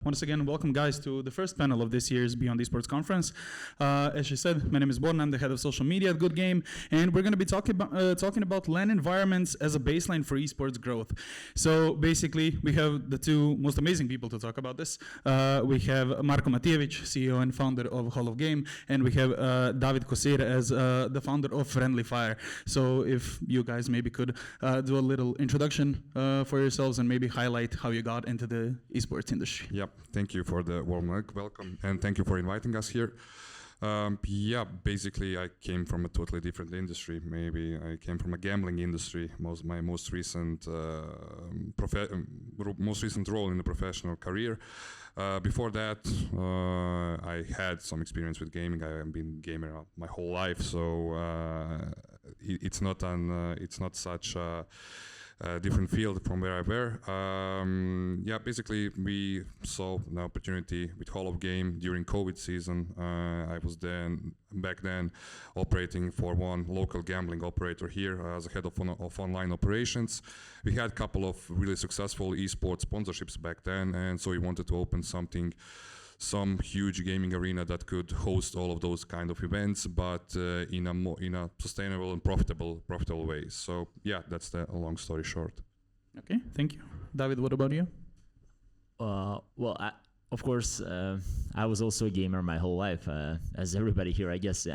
Once again, welcome guys to the first panel of this year's Beyond Esports conference. As she said, my name is Borna, I'm the head of social media at Good Game, and we're going to be talking about LAN environments as a baseline for esports growth. So basically, we have the two most amazing people to talk about this. We have Marko Matijević, CEO and founder of Hall of Game, and we have David Kosir as the founder of Friendly Fire. So if you guys maybe could do a little introduction for yourselves and maybe highlight how you got into the esports industry. Yep, thank you for the warm welcome and thank you for inviting us here. Basically I came from a totally different industry. Maybe I came from a gambling industry. My most recent role in the professional career. Before that, I had some experience with gaming. I have been a gamer my whole life, so it's not such a different field from where I were. Basically we saw an opportunity with Hall of Game during COVID season. I was back then operating for one local gambling operator here as a head of online operations. We had a couple of really successful esports sponsorships back then, and so we wanted to open some huge gaming arena that could host all of those kind of events, but in a sustainable and profitable way. So yeah, that's the long story short. Okay, thank you. David, what about you? Of course, I was also a gamer my whole life, as everybody here, I guess.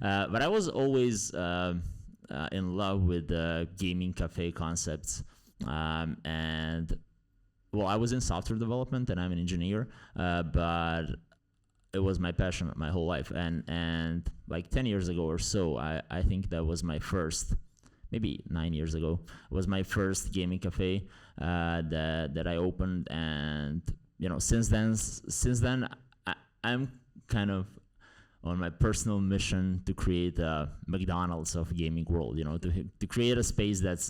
But I was always in love with gaming cafe concepts, I was in software development and I'm an engineer, but it was my passion my whole life. And like 10 years ago or so, I think that was my first, maybe 9 years ago, was my first gaming cafe that I opened. And since then, I'm kind of on my personal mission to create a McDonald's of gaming world. To create a space that's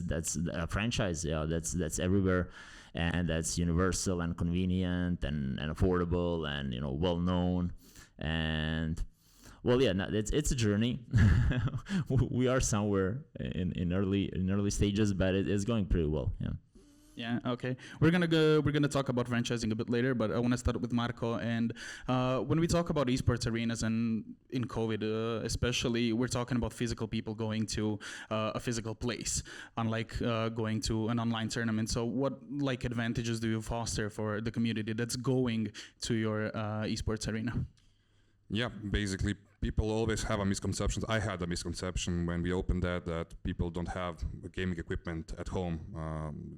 a franchise, that's everywhere, and that's universal and convenient and affordable and well known. And it's a journey. We are somewhere in early stages, but it's going pretty well. Yeah, okay. We're gonna talk about franchising a bit later, but I want to start with Marko. And when we talk about esports arenas and in COVID, especially, we're talking about physical people going to a physical place, unlike going to an online tournament. So what advantages do you foster for the community that's going to your esports arena? Yeah, basically people always have a misconception. I had a misconception when we opened that people don't have gaming equipment at home.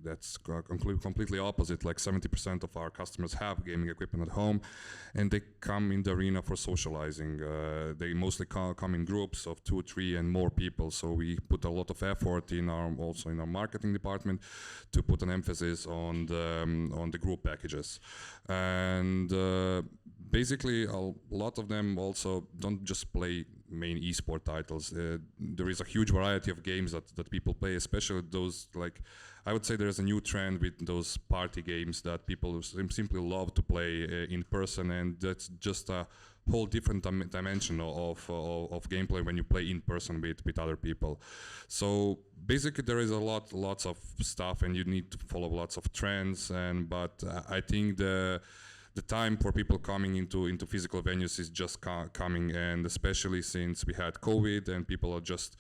That's completely opposite. Like 70% of our customers have gaming equipment at home, and they come in the arena for socializing. They mostly come in groups of 2, 3 and more people. So we put a lot of effort also in our marketing department to put an emphasis on the group packages. And basically, a lot of them also don't just play main esport titles. There is a huge variety of games that people play, especially those, I would say there's a new trend with those party games that people simply love to play in person, and that's just a whole different dimension of gameplay when you play in person with other people. So basically there is lots of stuff, and you need to follow lots of trends, but I think the time for people coming into physical venues is just coming, and especially since we had COVID and people are just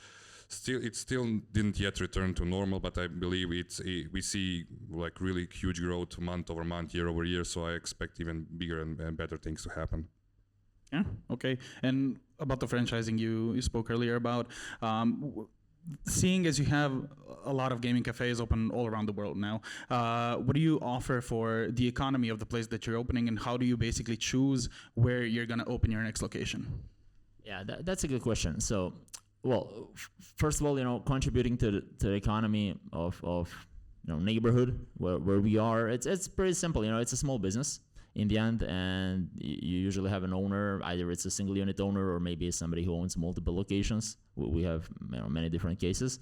it still didn't yet return to normal, but I believe we see really huge growth month over month, year over year. So I expect even bigger and better things to happen. Yeah. Okay. And about the franchising you spoke earlier about. Seeing as you have a lot of gaming cafes open all around the world now, what do you offer for the economy of the place that you're opening, and how do you basically choose where you're going to open your next location? Yeah, that's a good question. So, first of all, contributing to the economy of neighborhood where we are, it's pretty simple. It's a small business in the end, and you usually have an owner. Either it's a single unit owner or maybe it's somebody who owns multiple locations. We have many different cases,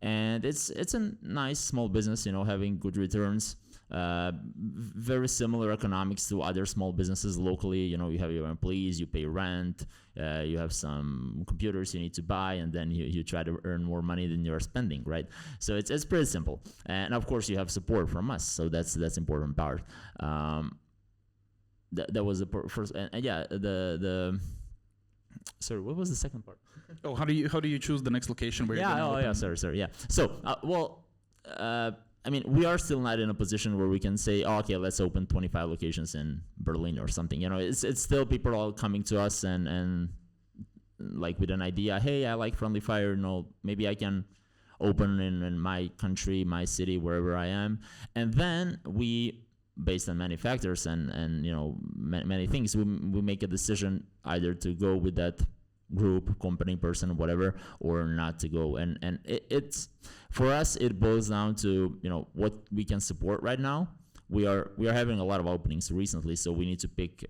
and it's a nice small business, having good returns, very similar economics to other small businesses locally. You have your employees, you pay rent, you have some computers you need to buy, and then you try to earn more money than you're spending, right? So it's pretty simple, and of course you have support from us, so that's important part. that was the first. And yeah, the sorry, what was the second part? Oh, how do you choose the next location where you're Yeah, gonna open? sorry, yeah. So, I mean, we are still not in a position where we can say, oh, okay, let's open 25 locations in Berlin or something. You know, it's still people all coming to us and like with an idea. Hey, I like Friendly Fire. No, maybe I can open in my country, my city, wherever I am. And then we, based on many factors and you know many things, we make a decision either to go with that group, company, person, whatever, or not to go. And it's for us, it boils down to, you know, what we can support right now. We are having a lot of openings recently, so we need to pick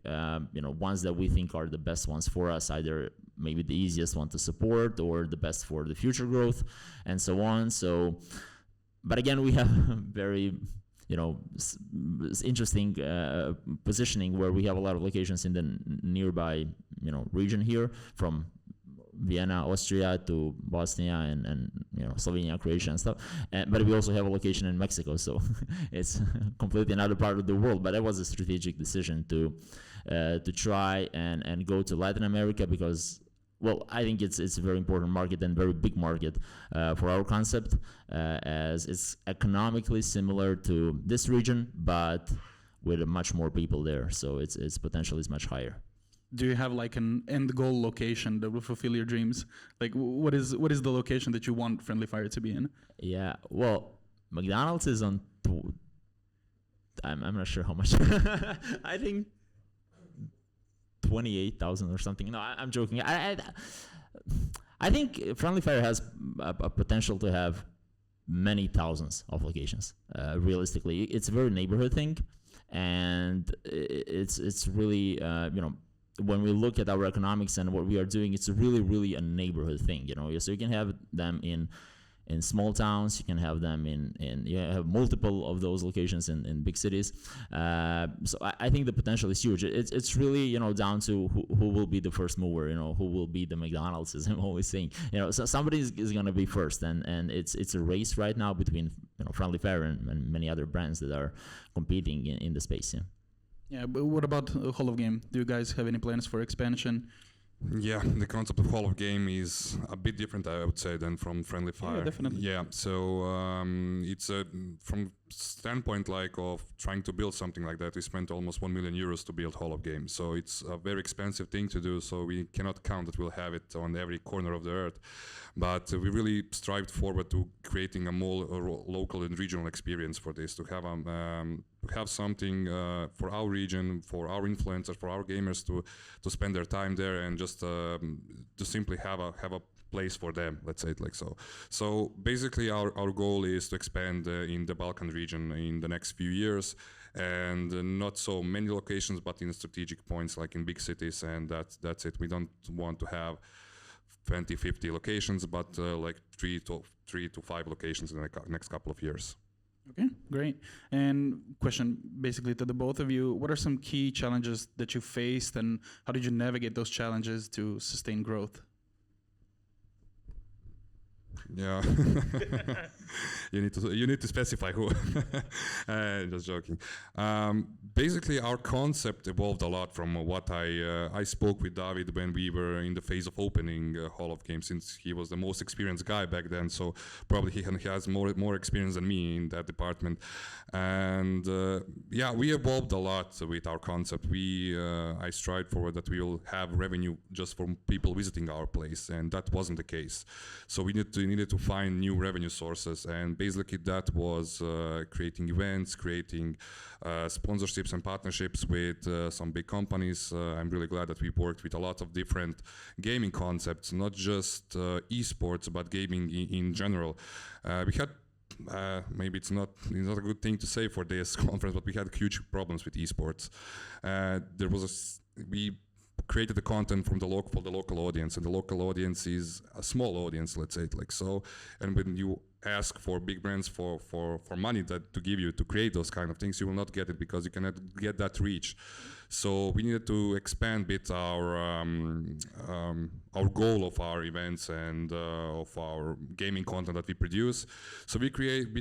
you know, ones that we think are the best ones for us, either maybe the easiest one to support or the best for the future growth and so on. So, but again, we have very, you know, interesting positioning where we have a lot of locations in the nearby, you know, region here, from Vienna, Austria to Bosnia and you know, Slovenia, Croatia and stuff. But we also have a location in Mexico, so it's completely another part of the world. But that was a strategic decision to try and go to Latin America because, well, I think it's a very important market and very big market for our concept, as it's economically similar to this region, but with much more people there. So its potential is much higher. Do you have like an end goal location that will fulfill your dreams? Like, what is the location that you want Friendly Fire to be in? Yeah, well, McDonald's is on. I'm not sure how much. I think 28,000 or something. No, I'm joking. I think Friendly Fire has a potential to have many thousands of locations. Realistically, it's a very neighborhood thing, and it's really you know, when we look at our economics and what we are doing, it's really a neighborhood thing. You know, so you can have them in small towns, you can have them in you have multiple of those locations in big cities. So I think the potential is huge. It's really, you know, down to who will be the first mover, you know, who will be the McDonald's, as I'm always saying. You know, so somebody is going to be first, and it's a race right now between, you know, Friendly Fire and many other brands that are competing in the space. Yeah. Yeah, but what about Hall of Game? Do you guys have any plans for expansion? Yeah, the concept of Hall of Game is a bit different, I would say, than from Friendly Fire. Yeah, definitely. Yeah, so it's from standpoint like of trying to build something like that, we spent almost 1 million euros to build Hall of Game. So it's a very expensive thing to do. So we cannot count that we'll have it on every corner of the earth. But we really strived forward to creating a more local and regional experience for this, to have something for our region, for our influencers, for our gamers to spend their time there, and just to simply have a place for them, let's say it like so. So basically our goal is to expand in the Balkan region in the next few years, and not so many locations, but in strategic points like in big cities, and that's it. We don't want to have 20, 50 locations, but like 3 to 5 locations in the next couple of years. Okay, great. And question basically to the both of you, what are some key challenges that you faced, and how did you navigate those challenges to sustain growth? Yeah, you need to specify who. Just joking. Basically, our concept evolved a lot from what I spoke with David when we were in the phase of opening Hall of Game, since he was the most experienced guy back then. So probably he has more experience than me in that department. And yeah, we evolved a lot with our concept. I strived forward that we will have revenue just from people visiting our place, and that wasn't the case. So we needed to find new revenue sources, and basically that was creating events, creating sponsorships and partnerships with some big companies. I'm really glad that we worked with a lot of different gaming concepts, not just esports, but gaming in general. We had maybe it's not a good thing to say for this conference, but we had huge problems with esports. We created the content for the local audience, and the local audience is a small audience, let's say it like so. And when you ask for big brands for money that to give you to create those kind of things, you will not get it because you cannot get that reach. So we needed to expand a bit our goal of our events and of our gaming content that we produce. So we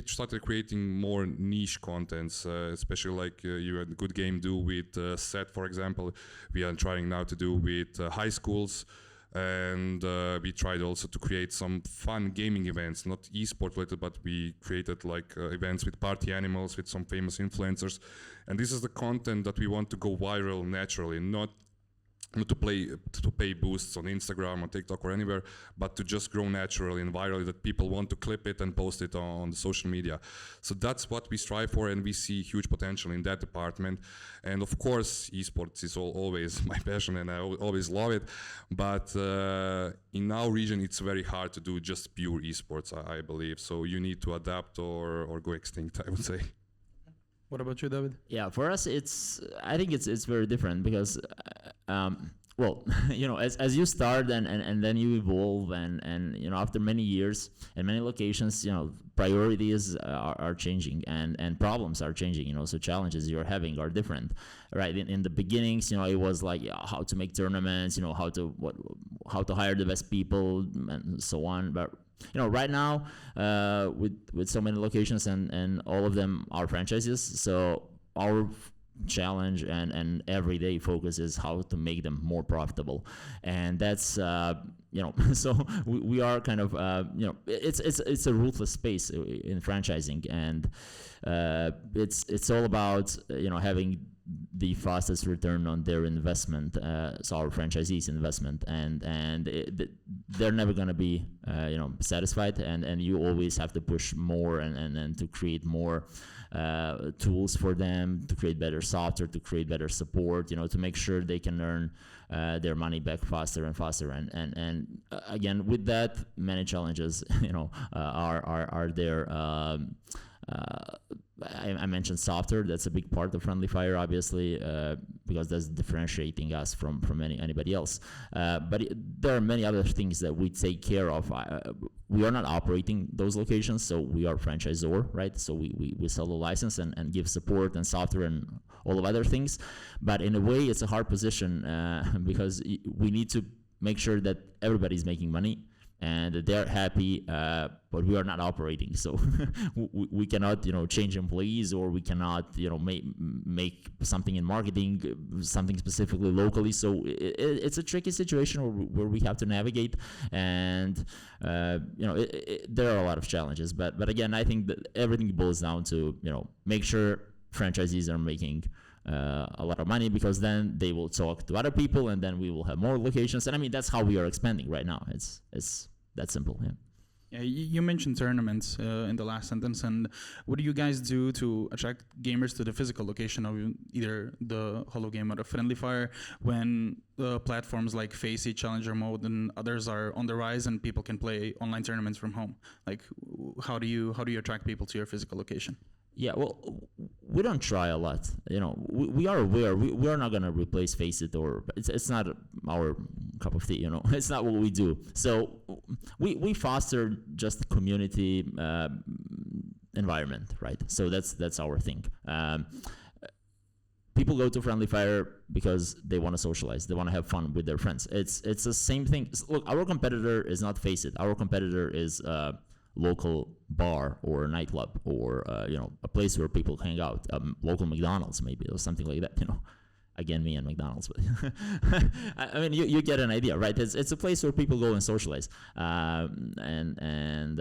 started creating more niche contents, especially like you had Good Game do with SET, for example. We are trying now to do with high schools. And we tried also to create some fun gaming events, not esports related, but we created like events with party animals, with some famous influencers. And this is the content that we want to go viral naturally, not to pay boosts on Instagram or TikTok or anywhere, but to just grow naturally and virally, that people want to clip it and post it on the social media. So that's what we strive for, and we see huge potential in that department. And of course, esports is always my passion, and I always love it. But in our region, it's very hard to do just pure esports, I believe. So you need to adapt or go extinct, I would say. What about you, David? Yeah, for us, I think it's very different because, well, you know, as you start and then you evolve and you know, after many years and many locations, you know, priorities are changing and problems are changing, you know, so challenges you're having are different, right? In the beginnings, you know, it was like how to make tournaments, you know, how to hire the best people and so on, but you know, right now, with so many locations and all of them are franchises, so our challenge and everyday focus is how to make them more profitable, and that's you know, so we are kind of you know, it's a ruthless space in franchising, and it's all about you know, having the fastest return on their investment, so our franchisees' investment, and they're never going to be you know, satisfied, and you always have to push more and to create more tools for them, to create better software, to create better support, you know, to make sure they can earn their money back faster and faster, and again, with that, many challenges you know, are there. I mentioned software. That's a big part of Friendly Fire, obviously, because that's differentiating us from anybody else. But there are many other things that we take care of. We are not operating those locations, so we are franchisor, right? So we sell the license and give support and software and all of other things. But in a way, it's a hard position because we need to make sure that everybody's making money and they're happy, but we are not operating, so we cannot, you know, change employees, or we cannot, you know, make something in marketing, something specifically locally. So it's a tricky situation where we have to navigate, and you know, there are a lot of challenges. But again, I think that everything boils down to, you know, make sure franchisees are making a lot of money, because then they will talk to other people, and then we will have more locations. And I mean, that's how we are expanding right now. It's that simple. Yeah. Yeah, you mentioned tournaments in the last sentence, and what do you guys do to attract gamers to the physical location of either the Holo Game or the Friendly Fire when platforms like Faceit, Challenger Mode, and others are on the rise and people can play online tournaments from home? Like, how do you attract people to your physical location? Yeah, well, we don't try a lot. You know, we are aware we are not gonna replace Faceit, or it's not our cup of tea. You know, it's not what we do. So we foster just community environment, right? So that's our thing. People go to Friendly Fire because they want to socialize. They want to have fun with their friends. It's the same thing. Look, our competitor is not Faceit. Our competitor is local bar or nightclub, or you know, a place where people hang out, local McDonald's maybe, or something like that, you know. Again, me and McDonald's, but I mean, you get an idea, right? It's a place where people go and socialize, and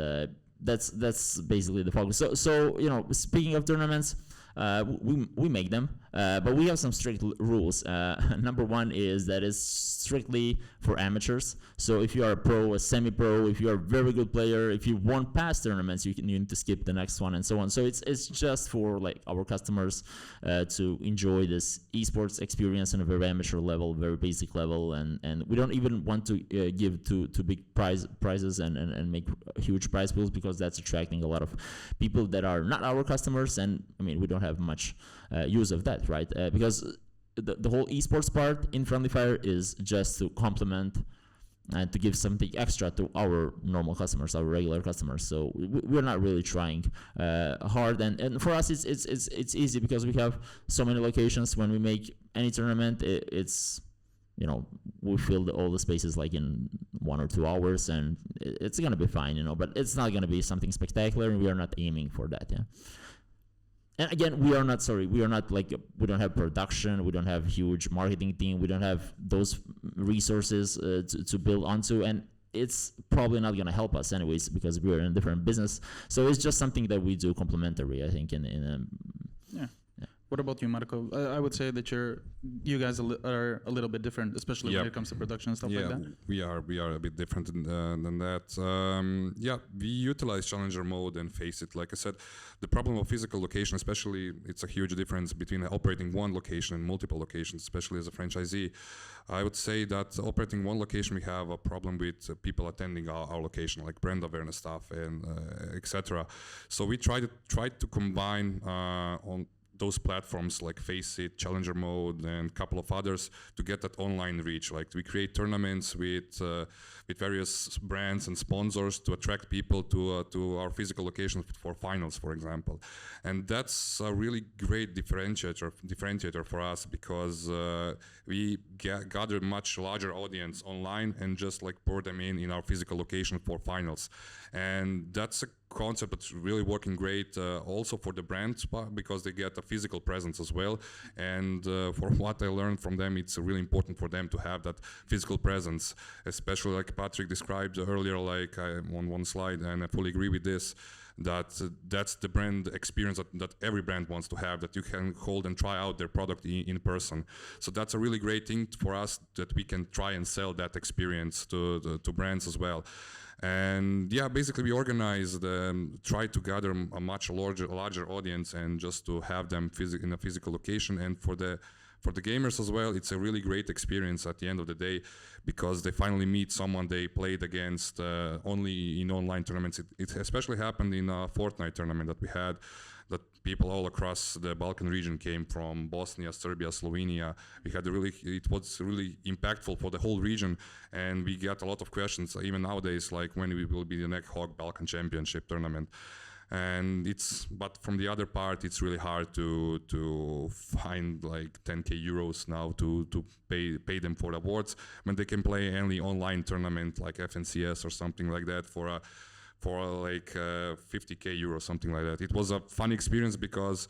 that's basically the focus. So you know, speaking of tournaments, we make them, but we have some strict rules. Number one is that it's strictly for amateurs. So if you are a pro, a semi-pro, if you are a very good player, if you won past tournaments, you need to skip the next one, and so on. So it's just for like our customers to enjoy this esports experience on a very amateur level, very basic level, and we don't even want to give too big prizes and make huge prize pools, because that's attracting a lot of people that are not our customers, and I mean, we don't have much use of that, right? Because the whole esports part in Friendly Fire is just to complement and to give something extra to our normal customers, our regular customers. So we're not really trying hard, and for us it's easy because we have so many locations. When we make any tournament, it's we fill all the spaces like in 1 or 2 hours, and it's gonna be fine, but it's not gonna be something spectacular, and we are not aiming for that. Yeah. And again, we are not like, we don't have production, we don't have huge marketing team, we don't have those resources to build onto, and it's probably not going to help us anyways because we're in a different business. So it's just something that we do complementary, I think. Yeah. What about you, Marko? I would say that you guys are a little bit different, especially when it comes to production and stuff like that. Yeah, we are a bit different than that. We utilize challenger mode and face it. Like I said, the problem of physical location, especially, it's a huge difference between operating one location and multiple locations, especially as a franchisee. I would say that operating one location, we have a problem with people attending our location, like brand awareness stuff and etc. So we tried to combine on those platforms like Faceit, Challenger Mode, and a couple of others to get that online reach. Like we create tournaments with various brands and sponsors to attract people to our physical locations for finals, for example. And that's a really great differentiator for us because we gather much larger audience online and just like pour them in our physical location for finals. And that's a concept that's really working great also for the brands because they get a physical presence as well. And for what I learned from them, it's really important for them to have that physical presence, especially like Patrick described earlier, like on one slide, and I fully agree with this, that's the brand experience that every brand wants to have, that you can hold and try out their product in person. So that's a really great thing for us, that we can try and sell that experience to brands as well. And basically we organize try to gather a much larger audience and just to have them in a physical location. And for the gamers as well, it's a really great experience at the end of the day because they finally meet someone they played against only in online tournaments. It especially happened in a Fortnite tournament that we had, that people all across the Balkan region came from Bosnia, Serbia, Slovenia. It was really impactful for the whole region, and we got a lot of questions even nowadays, like when we will be the next Hog Balkan Championship tournament. But from the other part, it's really hard to find like 10k euros now to pay them for awards when they can play any online tournament like FNCS or something like that for like 50k euros, something like that. It was a fun experience because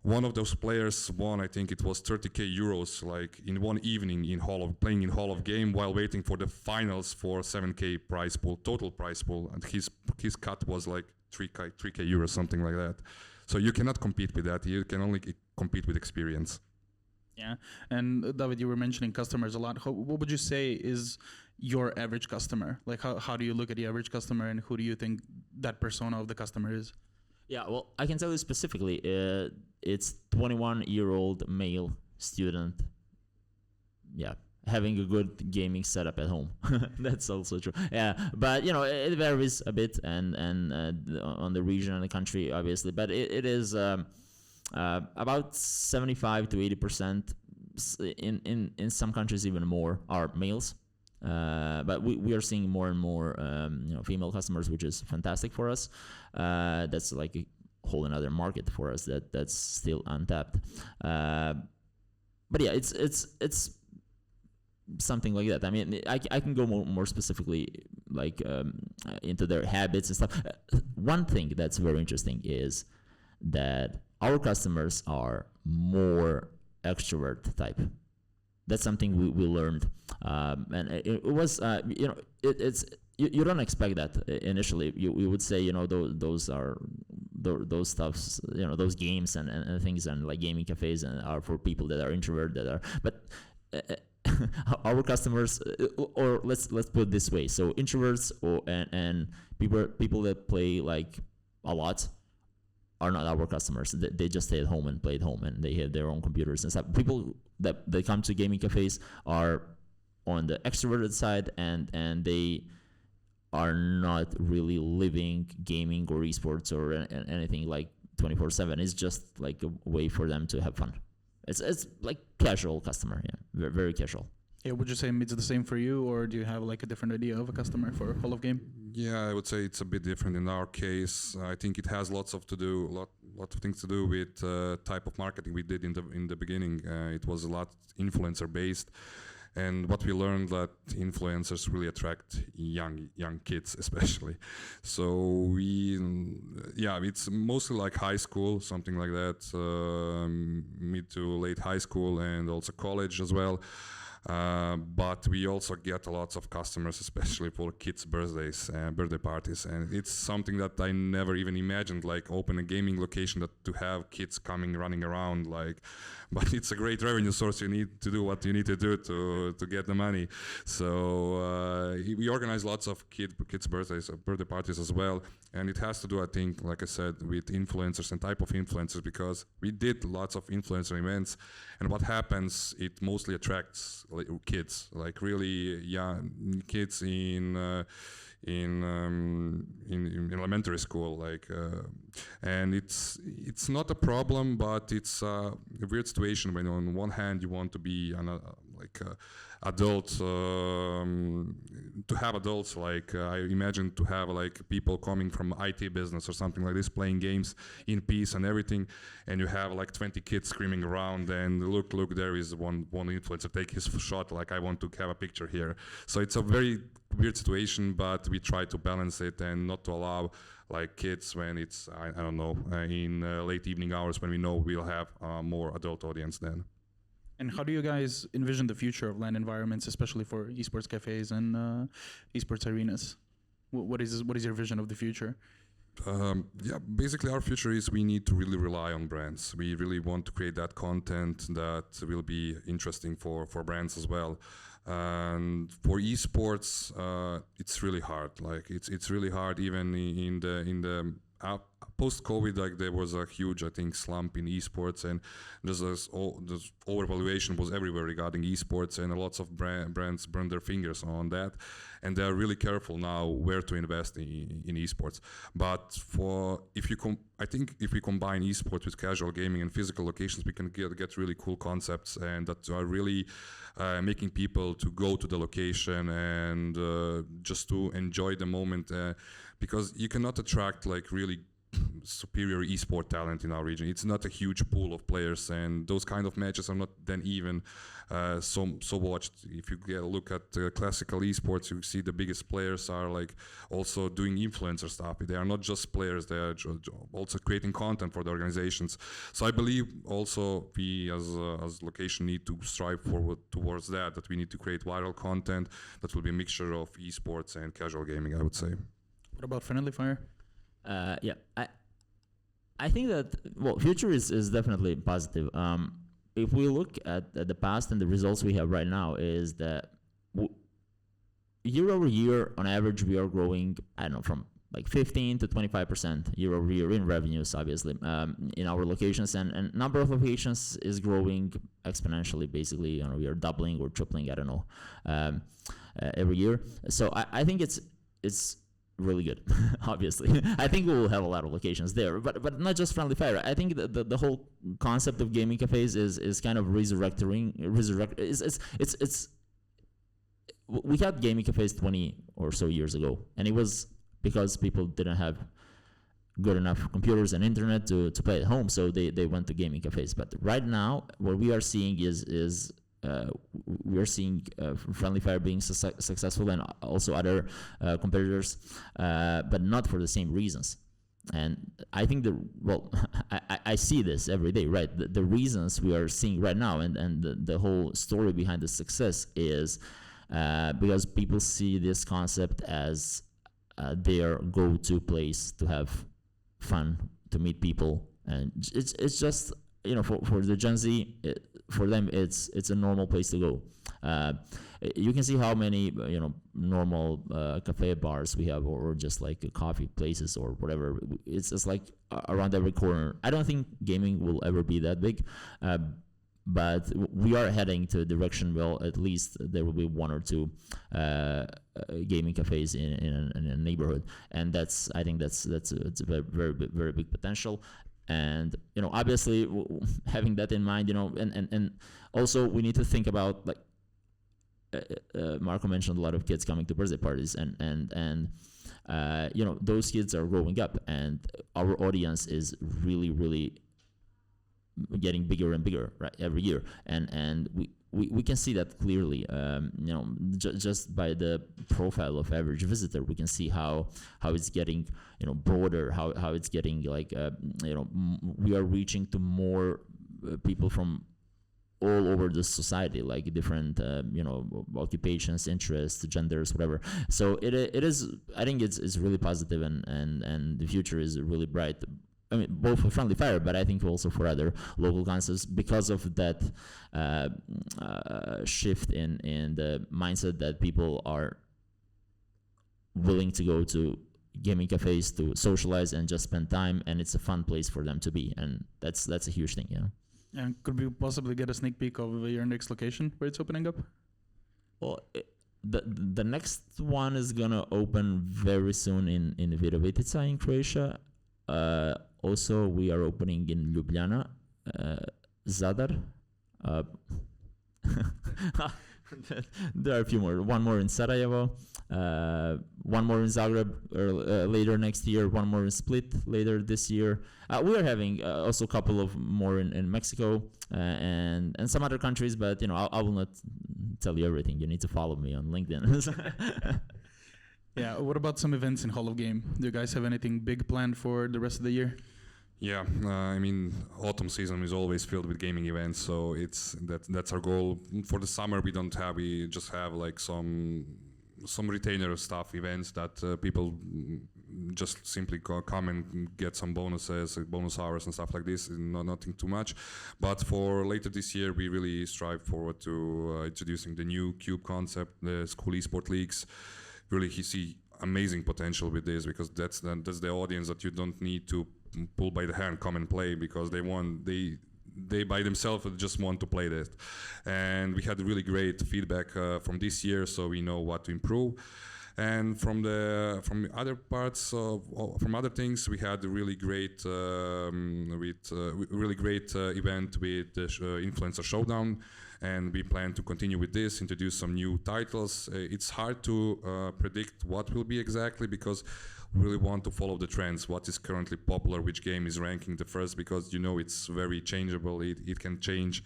one of those players won, I think it was 30k euros, like in one evening playing in Hall of Game while waiting for the finals for 7k total prize pool, and his cut was like 3k euros, something like that. So you cannot compete with that. You can only compete with experience. Yeah, and David, you were mentioning customers a lot. What would you say is your average customer? Like how do you look at the average customer, and who do you think that persona of the customer is? Yeah, well, I can tell you specifically, it's 21-year-old male student. Yeah, having a good gaming setup at home. That's also true. Yeah, but it varies a bit and on the region and the country, obviously. But it is about 75 to 80%. In some countries, even more are males. But we are seeing more and more female customers, which is fantastic for us. That's like a whole another market for us that's still untapped. But yeah, it's something like that. I mean, I can go more specifically like into their habits and stuff. One thing that's very interesting is that our customers are more extrovert type. That's something we learned, and it was it's you don't expect that initially. You would say those are those stuffs, those games and things and like gaming cafes and are for people that are introverted but our customers, or let's put it this way, so introverts and people that play like a lot are not our customers. They just stay at home and play at home, and they have their own computers and stuff. People that they come to gaming cafes are on the extroverted side, and they are not really living gaming or esports or anything like 24/7. It's just like a way for them to have fun. It's like casual customer, yeah, very, very casual. Yeah, would you say it's the same for you, or do you have like a different idea of a customer for Hall of Game? Yeah, I would say it's a bit different in our case. I think it has lot of things to do with type of marketing we did in the beginning. It was a lot influencer based, and what we learned that influencers really attract young kids especially. So it's mostly like high school, something like that, mid to late high school, and also college as well. But we also get a lot of customers, especially for kids' birthdays, birthday parties, and it's something that I never even imagined. Like open a gaming location to have kids coming running around, like. But it's a great revenue source. You need to do what you need to do to get the money. So we organize lots of kids' birthdays, birthday parties as well, and it has to do, I think, like I said, with influencers and type of influencers, because we did lots of influencer events, and what happens, it mostly attracts kids, like really young kids in elementary school, like, and it's not a problem, but it's a weird situation when on one hand you want to be adult, to have adults, like I imagine to have like people coming from IT business or something like this, playing games in peace and everything, and you have like 20 kids screaming around, and look, there is one influencer, take his shot, like I want to have a picture here. So it's a very weird situation, but we try to balance it and not to allow like kids when it's I don't know, in late evening hours when we know we'll have more adult audience then. And how do you guys envision the future of LAN environments, especially for esports cafes and esports arenas? What is your vision of the future? Basically our future is we need to really rely on brands. We really want to create that content that will be interesting for brands as well. And for esports, it's really hard. Like it's really hard even in the post-COVID. Like there was a huge, I think, slump in esports, and this overvaluation was everywhere regarding esports, and lots of brands burned their fingers on that, and they are really careful now where to invest in esports. But I think if we combine esports with casual gaming and physical locations, we can get really cool concepts, and that are really making people to go to the location and just to enjoy the moment, because you cannot attract like really superior esport talent in our region. It's not a huge pool of players, and those kind of matches are not then even so watched. If you get a look at classical esports, you see the biggest players are like also doing influencer stuff. They are not just players, they are also creating content for the organizations. So I believe also we as location need to strive forward towards that we need to create viral content that will be a mixture of esports and casual gaming, I would say. What about Friendly Fire? I think that future is definitely positive. If we look at the past and the results we have right now, is that year over year on average we are growing, I don't know, from like 15 to 25% year over year in revenues, obviously, in our locations, and number of locations is growing exponentially. Basically, we are doubling or tripling, I don't know, every year. So I think it's really good. Obviously, I think we will have a lot of locations there, but not just Friendly Fire. I think the whole concept of gaming cafes is kind of resurrecting. It's we had gaming cafes 20 or so years ago, and it was because people didn't have good enough computers and internet to play at home, so they went to gaming cafes. But right now, what we are seeing is we are seeing Friendly Fire being successful, and also other competitors, but not for the same reasons. And I think I see this every day, right? The reasons we are seeing right now, and the whole story behind the success is because people see this concept as their go-to place to have fun, to meet people, and it's just, for the Gen Z, for them it's a normal place to go. You can see how many normal cafe bars we have, or just like coffee places or whatever. It's just like around every corner. I don't think gaming will ever be that big, but we are heading to a direction. Well, at least there will be one or two gaming cafes in a neighborhood, and I think that's a very, very, very big potential. And obviously, having that in mind, and also we need to think about, like, Marko mentioned a lot of kids coming to birthday parties, and those kids are growing up, and our audience is really getting bigger and bigger, right, every year, and we can see that clearly. Just by the profile of average visitor, we can see how it's getting broader, how it's getting like we are reaching to more people from all over the society, like different occupations, interests, genders, whatever. So it is, I think it's really positive, and the future is really bright. I mean, both for Friendly Fire, but I think also for other local concepts, because of that shift in the mindset that people are willing to go to gaming cafes to socialize and just spend time, and it's a fun place for them to be, and that's a huge thing, And could we possibly get a sneak peek of your next location where it's opening up? Well, the next one is gonna open very soon in Virovitica in Croatia. Also, we are opening in Ljubljana, Zadar. There are a few more. One more in Sarajevo, one more in Zagreb later next year, one more in Split later this year. We are having also a couple of more in Mexico and some other countries, but I will not tell you everything. You need to follow me on LinkedIn. Yeah, what about some events in Hall of Game? Do you guys have anything big planned for the rest of the year? Yeah, I mean, autumn season is always filled with gaming events, so that's our goal. For the summer, we just have like some retainer stuff events that people just simply come and get some bonuses, bonus hours and stuff like this. Nothing too much, but for later this year, we really strive forward to introducing the new Cube concept, the school esport leagues. Really, he see amazing potential with this, because that's the audience that you don't need to pull by the hand, come and play, because they by themselves just want to play that. And we had really great feedback from this year, so we know what to improve. And from other parts from other things, we had a really great event with the Influencer Showdown, and we plan to continue with this, introduce some new titles. It's hard to predict what will be exactly, because we really want to follow the trends, what is currently popular, which game is ranking the first, because it's very changeable. It can change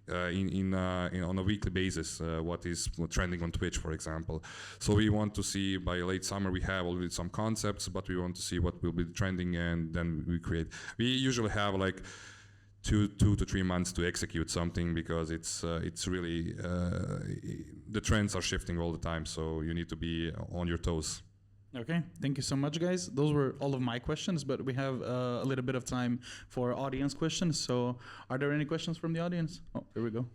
on a weekly basis, what is trending on Twitch, for example. So we want to see by late summer, we have already some concepts, but we want to see what will be trending, and then we create. We usually have like 2 to 3 months to execute something, because it's really the trends are shifting all the time, so you need to be on your toes. Okay, thank you so much, guys. Those were all of my questions, but we have a little bit of time for audience questions. So are there any questions from the audience? Oh, here we go.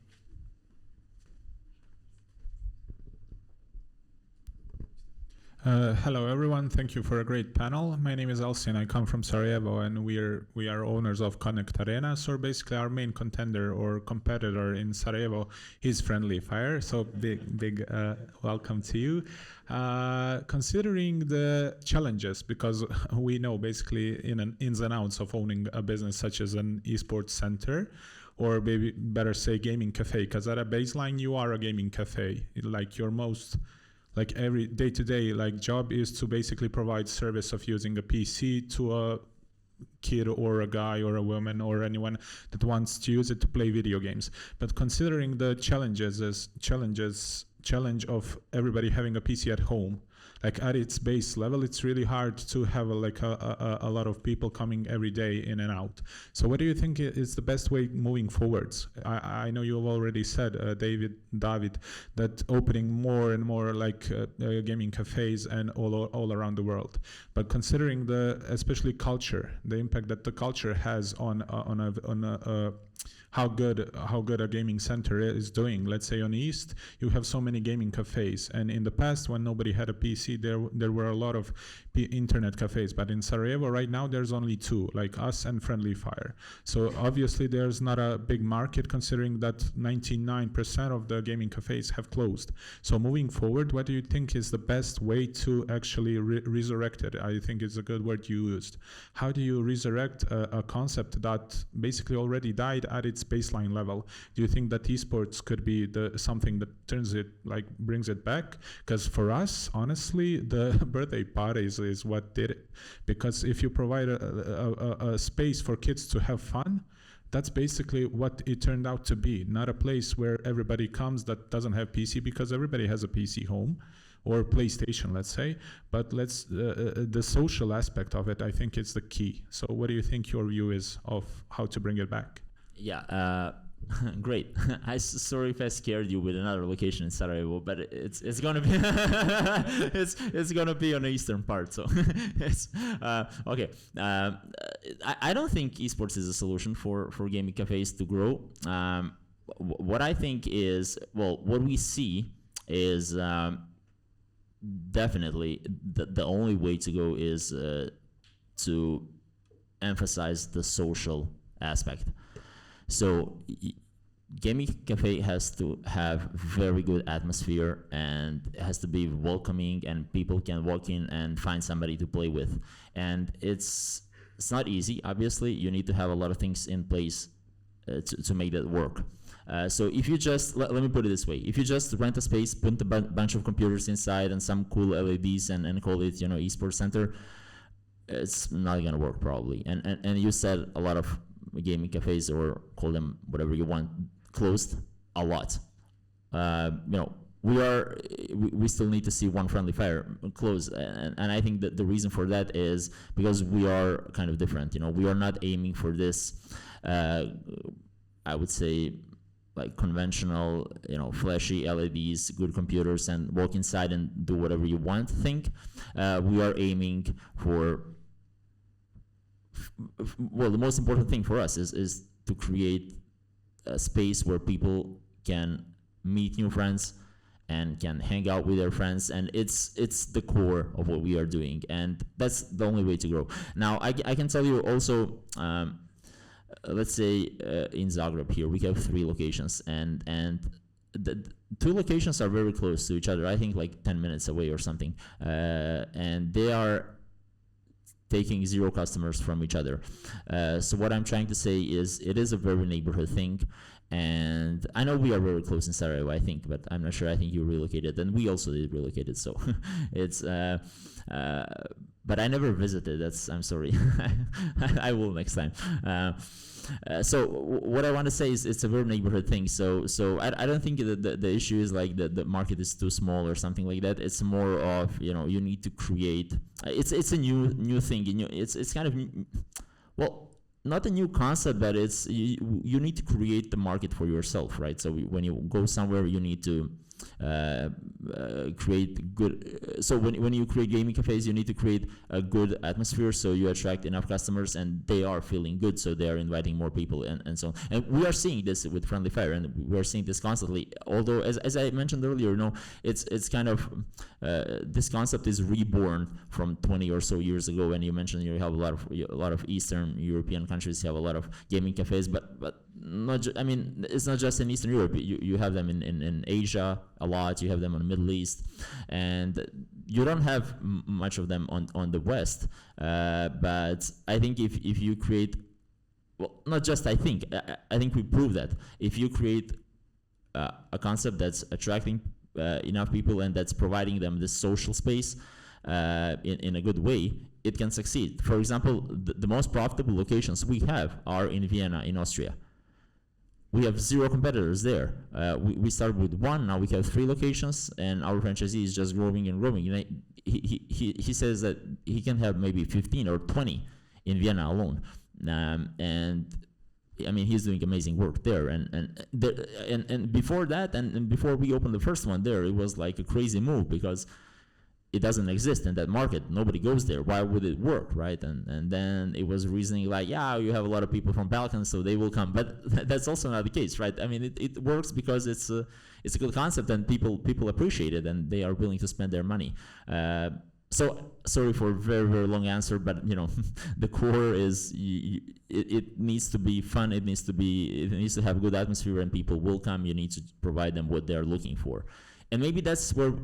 Hello everyone, thank you for a great panel. My name is Elsin, I come from Sarajevo, and we are owners of Connect Arena. So basically our main contender or competitor in Sarajevo is Friendly Fire. So big welcome to you. Considering the challenges, because we know basically ins and outs of owning a business such as an esports center, or maybe better say gaming cafe, because at a baseline you are a gaming cafe. Like your most every day-to-day job is to basically provide service of using a PC to a kid or a guy or a woman or anyone that wants to use it to play video games. But considering the challenge of everybody having a PC at home, at its base level, it's really hard to have a lot of people coming every day in and out. So what do you think is the best way moving forwards? I know you have already said, David, that opening more and more gaming cafes and all around the world. But considering especially culture, the impact that the culture has on how good a gaming center is doing. Let's say on East, you have so many gaming cafes, and in the past, when nobody had a PC, there were a lot of internet cafes. But in Sarajevo right now, there's only 2, like us and Friendly Fire. So obviously, there's not a big market, considering that 99% of the gaming cafes have closed. So moving forward, what do you think is the best way to actually resurrect it? I think it's a good word you used. How do you resurrect a concept that basically already died at its its baseline level. Do you think that esports could be something that brings it back? Because for us, honestly, the birthday parties is what did it. Because if you provide a space for kids to have fun, that's basically what it turned out to be. Not a place where everybody comes that doesn't have PC, because everybody has a PC home or PlayStation, let's say. But the social aspect of it, I think, is the key. So what do you think your view is of how to bring it back? Yeah, great. Sorry if I scared you with another location in Sarajevo, but it's gonna be it's gonna be on the eastern part. So it's okay. I don't think esports is a solution for gaming cafes to grow. What I think is, what we see is definitely the only way to go is to emphasize the social aspect. So gaming cafe has to have very good atmosphere, and it has to be welcoming, and people can walk in and find somebody to play with. And it's not easy. Obviously, you need to have a lot of things in place to make that work. So if you just, let me put it this way, if you just rent a space, put a bunch of computers inside and some cool LEDs and call it, esports center, it's not gonna work probably. And you said a lot of gaming cafes, or call them whatever you want, closed a lot. We still need to see one friendly fire close, and I think that the reason for that is because we are kind of different. We are not aiming for this, I would say, like conventional, flashy LEDs, good computers, and walk inside and do whatever you want. We are aiming for, the most important thing for us is to create a space where people can meet new friends and can hang out with their friends, and it's the core of what we are doing, and that's the only way to grow. Now, I can tell you also, let's say in Zagreb here we have 3 locations, and the 2 locations are very close to each other. I think like 10 minutes away or something, and they are taking 0 customers from each other. So what I'm trying to say is, it is a very neighborhood thing. And I know we are very close in Sarajevo, I think, but I'm not sure. I think you relocated, and we also did relocated. So it's, but I never visited. I'm sorry. I will next time. So what I want to say is, it's a very neighborhood thing. So I don't think the issue is like the market is too small or something like that. It's more of, you need to create. It's a new thing. It's kind of, not a new concept, but it's you need to create the market for yourself, right? So when you go somewhere, you need to create good. So when you create gaming cafes, you need to create a good atmosphere, so you attract enough customers, and they are feeling good, so they are inviting more people, and so on. And we are seeing this with Friendly Fire, and we are seeing this constantly. Although, as I mentioned earlier, it's kind of this concept is reborn from 20 or so years ago. And you mentioned you have a lot of Eastern European countries have a lot of gaming cafes, but not. It's not just in Eastern Europe. You have them in Asia a lot. You have them in the Middle East, and you don't have much of them on the West. But I think if you create, not just I think we prove that if you create a concept that's attracting enough people and that's providing them this social space in a good way, it can succeed. For example, the most profitable locations we have are in Vienna, in Austria. We have 0 competitors there. We started with 1, now we have 3 locations, and our franchisee is just growing and growing. He says that he can have maybe 15 or 20 in Vienna alone, and he's doing amazing work there. And before that, and before we opened the first one there, it was like a crazy move because it doesn't exist in that market. Nobody goes there. Why would it work, right? And then it was reasoning like, yeah, you have a lot of people from Balkans, so they will come. But that's also not the case, right? It works because it's a good concept, and people appreciate it, and they are willing to spend their money. So sorry for a very, very long answer, but the core is it needs to be fun. It needs to have good atmosphere, and people will come. You need to provide them what they're looking for, and maybe that's where.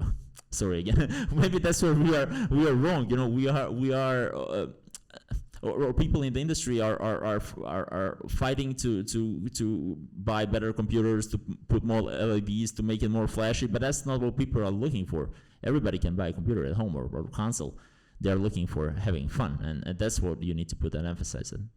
Sorry again. Maybe that's where we are wrong. We are. or people in the industry are fighting to buy better computers, to put more LEDs, to make it more flashy, but that's not what people are looking for. Everybody can buy a computer at home or console. They're looking for having fun, and that's what you need to put an emphasis on.